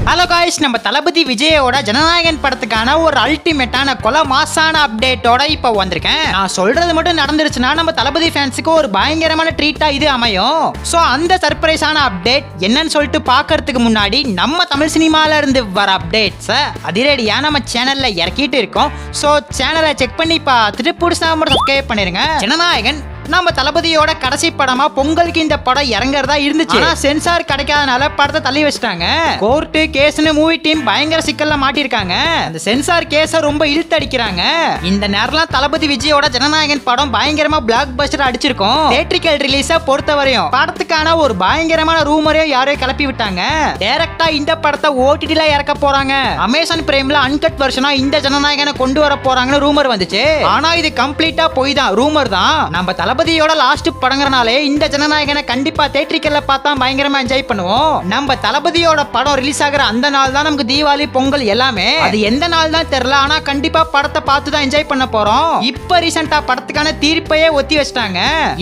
Hello guys, நம்ம தளபதி விஜயோட ஜனநாயகன் படத்துக்கான ஒரு அல்டிமேட்டான கொலை மாசான அப்டேட்டோட இப்போ வந்திருக்கேன். நான் சொல்றது மட்டும் நடந்துருச்சுன்னா நம்ம தளபதி ஃபேன்ஸுக்கு ஒரு பயங்கரமான ட்ரீட்டா இது அமையும். ஸோ அந்த சர்ப்ரைஸான அப்டேட் என்னன்னு சொல்லிட்டு பார்க்கறதுக்கு முன்னாடி நம்ம தமிழ் சினிமால இருந்து வர அப்டேட்ஸை அதிரடியா நம்ம சேனல்ல இறக்கிட்டு இருக்கோம். ஸோ சேனலை செக் பண்ணி பார்த்துட்டு புதுசாக மட்டும் சப்ஸ்கிரைப் பண்ணிருங்க. ஜனநாயகன் நம்ம தளபதியோட கடைசி படமா பொங்கலுக்கு இந்த படம் இறங்குறதா இருந்துச்சு. ஆனா சென்சார் கிடைக்காதனால படத்தை தள்ளி வச்சிட்டாங்க. கோர்ட்டு கேஸ்னு மூவி டீம் பயங்கர சிக்கல்ல மாட்டிருக்காங்க. அந்த சென்சார் கேஸ ரொம்ப இழுத்தடிக்கிறாங்க. இந்த நேரம்லாம் தளபதி விஜயோட ஜனநாயகன் படம் பயங்கரமா பிளாக் பஸ்டர் அடிச்சிருக்கும். தியேட்ரிக்கல் ரிலீஸ பொறுத்தவரையும் படத்துக்கான ஒரு பயங்கரமான ரூமரையும் யாரையும் கிளப்பி விட்டாங்க. டைரக்டா இந்த படத்தை ஓடிடில இறக்க போறாங்க. அமேசான் பிரைம்ல அன்கட் வெர்ஷனா இந்த ஜனநாயகனை கொண்டு வர போறாங்கன்னு ரூமர் வந்துச்சு. ஆனா இது கம்ப்ளீட்டா போய் தான், ரூமர் தான். நம்ம தளபதியோட லாஸ்ட் படங்கறனாலே இந்த ஜனநாயகனை கண்டிப்பா தியேட்ரிக்கல்ல பார்த்தா பயங்கரமா என்ஜாய் பண்ணுவோம். நம்ம தளபதியோட படம் ரிலீஸ் ஆகிற அந்த நாள் தான் நமக்கு தீபாவளி பொங்கல் எல்லாமே. அது எந்த நாள் தான் தெரியல, ஆனா கண்டிப்பா படத்தை பார்த்து தான் என்ஜாய் பண்ண போறோம். இப்ப ரீசெண்டா படத்துக்கான தீர்ப்பையே ஒத்தி வச்சிட்டாங்க.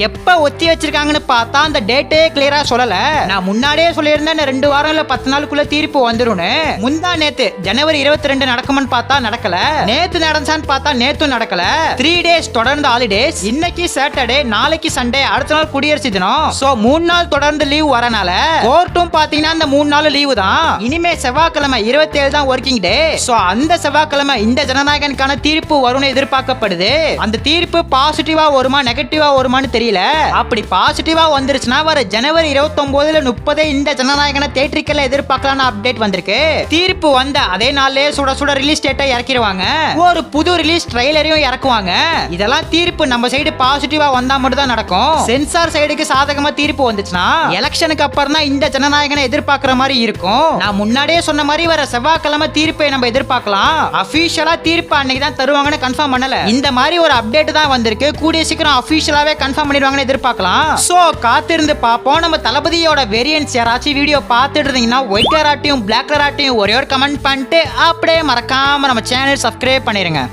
எப்ப ஒத்தி வச்சிருக்காங்கன்னு பார்த்தா அந்த டேட்டே கிளியரா சொல்லல. நான் முன்னாடியே சொல்லியிருந்தேன் 2 வாரம் இல்ல 10 நாளுக்குள்ள தீர்ப்பு வந்துரும்னு. முந்தா நேத்து ஜனவரி 22 நடக்கும்னு பார்த்தா நடக்கல. நேத்து நடந்தான்னு பார்த்தா நேத்தும் நடக்கல. 3 days தொடர்ந்து ஹாலிடேஸ். இன்னைக்கு சாட்டர்டே, நாளைக்கு சண்டே, அடுத்த நாள் குடியரசு தினம். சோ 3 நாள் தொடர்ந்து லீவ் வரனால கோர்ட்டும் பாத்தீங்கன்னா அந்த 3 நாள் லீவு தான். இனிமே செவ்வாய்க்கிழமை 27 தான் ஒர்க்கிங் டே. சோ அந்த செவ்வாய்க்கிழமை இந்த ஜனநாயகனுக்கான தீர்ப்பு வரும்னு எதிர்பார்க்கப்படுது. அந்த தீர்ப்பு பாசிட்டிவா வருமா நெகட்டிவா வருமான்னு தெரியல. அப்படி பாசிட்டிவா வந்துருச்சுன்னா வர ஜனவரி 29 30 இந்த ஜனநாயகனை தியேட்ரிக்கல்ல எதிர்பார்க்கலாம்னு அப்டேட் வந்திருக்கு. தீர்ப்பு வந்த அதே நாள்லயே சுட சுட ரிலீஸ் டேட்டை இறக்கிடுவாங்க. ஒரு புது ரிலீஸ் ட்ரைலரையும் இறக்குவாங்க. இதெல்லாம் தீர்ப்பு நம்ம சைடு பாசிட்டிவா வந்தா மட்டும் தான் நடக்கும். சென்சார் சைடுக்கு சாதகமா தீர்ப்பு வந்துச்சுன்னா எலெக்ஷனுக்கு அப்புறம் தான் இந்த ஜனநாயகனை எதிர்பார்க்கிற மாதிரி இருக்கும். நான் முன்னாடியே சொன்ன மாதிரி வர செவ்வாய்க்கிழமை தீர்ப்பை நம்ம எதிர்பார்க்கலாம். அபிஷியலா தீர்ப்பு அன்னைக்கு தான் தருவாங்கன்னு கன்ஃபார்ம் பண்ணல. இந்த மாதிரி ஒரு அப்டேட் தான் வந்திருக்கு. கூடிய சீக்கிரம் அபிஷியலாவே கன்ஃபார்ம் பண்ணிடுவாங்கன்னு எதிர்பார்க்கலாம். சோ காத்திருந்து பாப்போம். நம்ம தளபதியோட வேரியன்ட்ஸ் யாராச்சும் வீடியோ பார்த்துட்டு இருந்தீங்கன்னா ஒயிட் கலர் ஆட்டியும் பிளாக் கலர் ஆட்டியும் ஒரே ஒரு கமெண்ட் பண்ணிட்டு அப்படியே மறக்காம நம்ம சேனல் சப்ஸ்கிரைப் பண்ணிருங்க.